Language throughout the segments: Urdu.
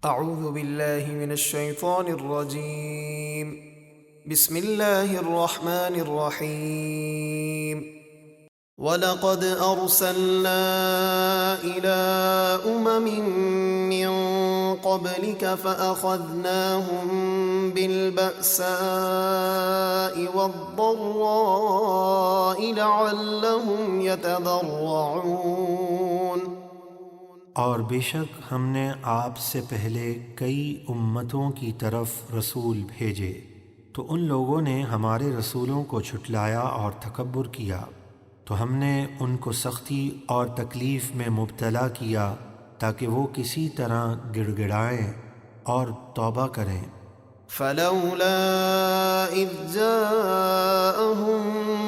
اعوذ باللہ من الشیطان الرجیم بسم اللہ الرحمن الرحیم وَلَقَدْ أَرْسَلْنَا إِلَىٰ أُمَمٍ مِّن قَبْلِكَ فَأَخَذْنَاهُم بِالْبَأْسَاءِ وَالضَّرَّاءِ لَعَلَّهُمْ يَتَضَرَّعُونَ۔ اور بے شک ہم نے آپ سے پہلے کئی امتوں کی طرف رسول بھیجے، تو ان لوگوں نے ہمارے رسولوں کو جھٹلایا اور تکبر کیا، تو ہم نے ان کو سختی اور تکلیف میں مبتلا کیا تاکہ وہ کسی طرح گڑ گڑائیں اور توبہ کریں۔ فلولا إذ جاءهم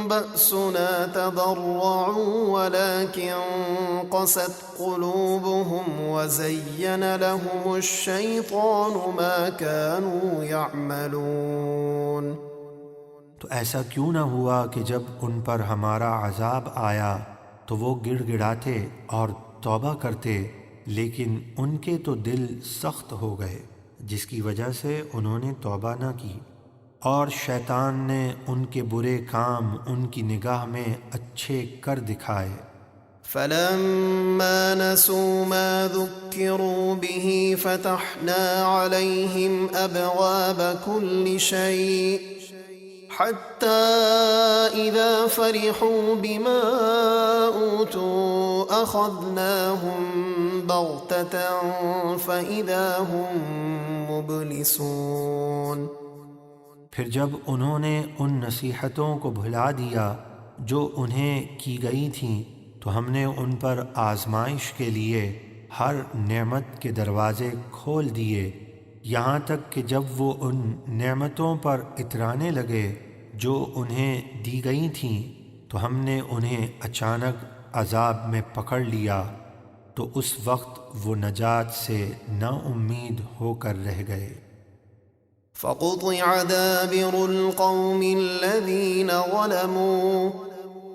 بأسنا تضرعوا ولكن قست قلوبهم وزين لهم الشيطان ما كانوا يعملون۔ تو ایسا کیوں نہ ہوا کہ جب ان پر ہمارا عذاب آیا تو وہ گڑ گڑاتے اور توبہ کرتے، لیکن ان کے تو دل سخت ہو گئے جس کی وجہ سے انہوں نے توبہ نہ کی، اور شیطان نے ان کے برے کام ان کی نگاہ میں اچھے کر دکھائے۔ فلما نسوا ما ذكروا به فتحنا عليهم أبواب كل شيء حتى إذا فرحوا بما أوتوا أخذناهم بغتة فإذا هم مبلسون۔ پھر جب انہوں نے ان نصیحتوں کو بھلا دیا جو انہیں کی گئی تھیں تو ہم نے ان پر آزمائش کے لیے ہر نعمت کے دروازے کھول دیے، یہاں تک کہ جب وہ ان نعمتوں پر اترانے لگے جو انہیں دی گئی تھیں تو ہم نے انہیں اچانک عذاب میں پکڑ لیا، تو اس وقت وہ نجات سے نا امید ہو کر رہ گئے۔ فقطع دابر القوم الذين ظلموا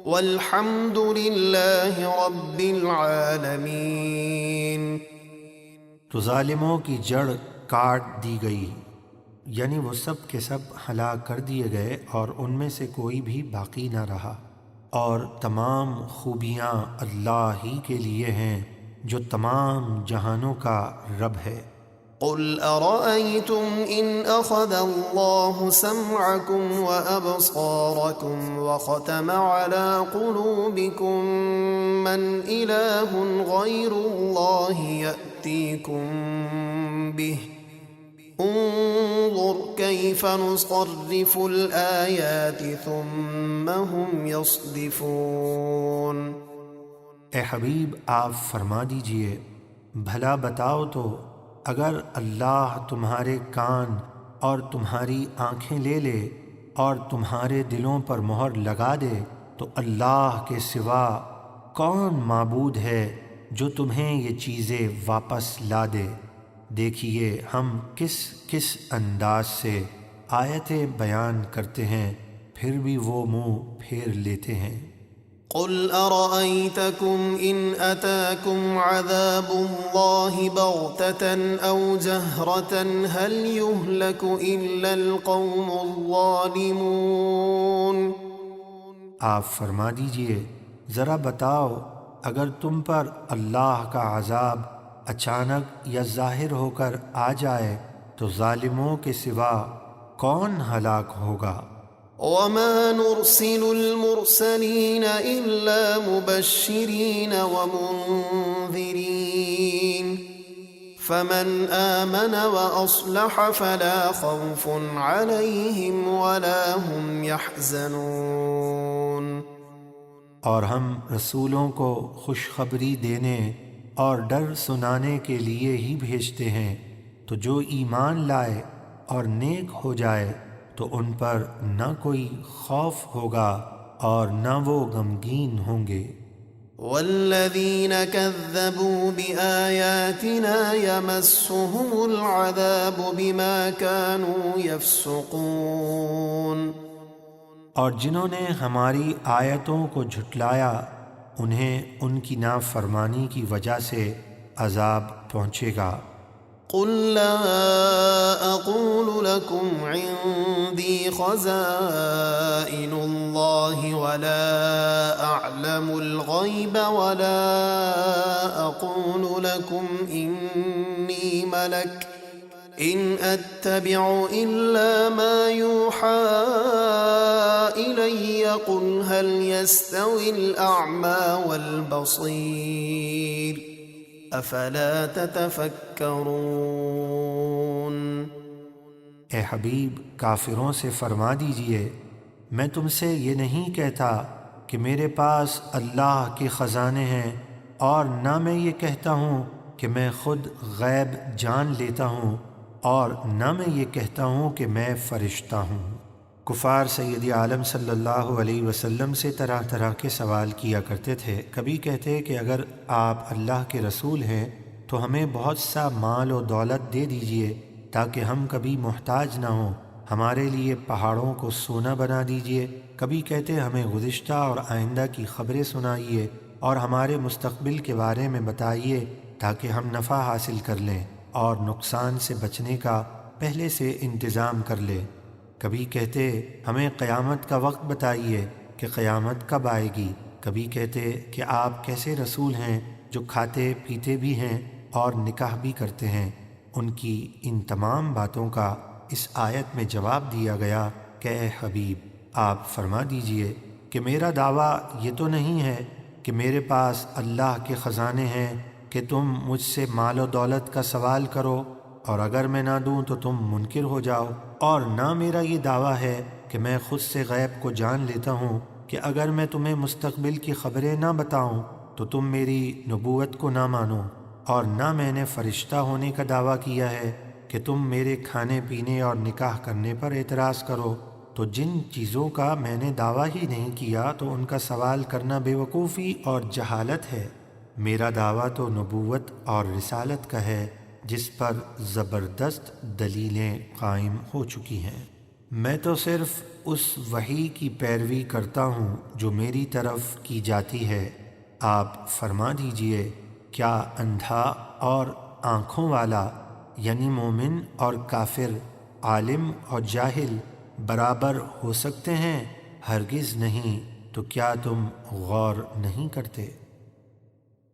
والحمد لله رب العالمين۔ تو ظالموں کی جڑ کاٹ دی گئی، یعنی وہ سب کے سب ہلاک کر دیے گئے اور ان میں سے کوئی بھی باقی نہ رہا، اور تمام خوبیاں اللہ ہی کے لیے ہیں جو تمام جہانوں کا رب ہے۔ قل أرأيتم إن أخذ الله سمعكم وأبصاركم وختم على قلوبكم من إله غير الله يأتيكم به انظر كيف نصرف الآيات ثم هم يصدفون۔ اے حبیب آپ فرما دیجئے، بھلا بتاؤ تو اگر اللہ تمہارے کان اور تمہاری آنکھیں لے لے اور تمہارے دلوں پر مہر لگا دے تو اللہ کے سوا کون معبود ہے جو تمہیں یہ چیزیں واپس لا دے؟ دیکھیے ہم کس کس انداز سے آیتیں بیان کرتے ہیں، پھر بھی وہ منہ پھیر لیتے ہیں۔ قل أرأيتكم إن أتاكم عذاب الله بغتة أو جهرة هل يهلك إلا القوم الظالمون۔ آپ فرما دیجئے، ذرا بتاؤ اگر تم پر اللہ کا عذاب اچانک یا ظاہر ہو کر آ جائے تو ظالموں کے سوا کون ہلاک ہوگا؟ وما نرسل المرسلين إلا مبشرين ومنذرين فمن آمن وأصلح فلا خوف عليهم ولا هم يحزنون۔ اور ہم رسولوں کو خوشخبری دینے اور ڈر سنانے کے لیے ہی بھیجتے ہیں، تو جو ایمان لائے اور نیک ہو جائے تو ان پر نہ کوئی خوف ہوگا اور نہ وہ غمگین ہوں گے۔ والذین کذبوا بآیاتنا یمسهم العذاب بما كانوا یفسقون۔ اور جنہوں نے ہماری آیتوں کو جھٹلایا انہیں ان کی نافرمانی کی وجہ سے عذاب پہنچے گا۔ قل لا أقول لكم عندي خزائن الله ولا أعلم الغيب ولا أقول لكم إني ملك إن أتبع إلا ما يوحى إلي قل هل يستوي الأعمى والبصير افلا تتفکرون۔ اے حبیب کافروں سے فرما دیجئے میں تم سے یہ نہیں کہتا کہ میرے پاس اللہ کے خزانے ہیں، اور نہ میں یہ کہتا ہوں کہ میں خود غیب جان لیتا ہوں، اور نہ میں یہ کہتا ہوں کہ میں فرشتہ ہوں۔ کفار سید عالم صلی اللہ علیہ وسلم سے طرح طرح کے سوال کیا کرتے تھے۔ کبھی کہتے کہ اگر آپ اللہ کے رسول ہیں تو ہمیں بہت سا مال و دولت دے دیجئے تاکہ ہم کبھی محتاج نہ ہوں، ہمارے لیے پہاڑوں کو سونا بنا دیجئے۔ کبھی کہتے ہمیں گزشتہ اور آئندہ کی خبریں سنائیے اور ہمارے مستقبل کے بارے میں بتائیے تاکہ ہم نفع حاصل کر لیں اور نقصان سے بچنے کا پہلے سے انتظام کر لیں۔ کبھی کہتے ہمیں قیامت کا وقت بتائیے کہ قیامت کب آئے گی۔ کبھی کہتے کہ آپ کیسے رسول ہیں جو کھاتے پیتے بھی ہیں اور نکاح بھی کرتے ہیں۔ ان کی ان تمام باتوں کا اس آیت میں جواب دیا گیا کہ اے حبیب آپ فرما دیجئے کہ میرا دعویٰ یہ تو نہیں ہے کہ میرے پاس اللہ کے خزانے ہیں کہ تم مجھ سے مال و دولت کا سوال کرو اور اگر میں نہ دوں تو تم منکر ہو جاؤ، اور نہ میرا یہ دعویٰ ہے کہ میں خود سے غیب کو جان لیتا ہوں کہ اگر میں تمہیں مستقبل کی خبریں نہ بتاؤں تو تم میری نبوت کو نہ مانو، اور نہ میں نے فرشتہ ہونے کا دعویٰ کیا ہے کہ تم میرے کھانے پینے اور نکاح کرنے پر اعتراض کرو۔ تو جن چیزوں کا میں نے دعویٰ ہی نہیں کیا تو ان کا سوال کرنا بے وقوفی اور جہالت ہے۔ میرا دعویٰ تو نبوت اور رسالت کا ہے جس پر زبردست دلیلیں قائم ہو چکی ہیں۔ میں تو صرف اس وحی کی پیروی کرتا ہوں جو میری طرف کی جاتی ہے۔ آپ فرما دیجئے کیا اندھا اور آنکھوں والا یعنی مومن اور کافر، عالم اور جاہل برابر ہو سکتے ہیں؟ ہرگز نہیں، تو کیا تم غور نہیں کرتے؟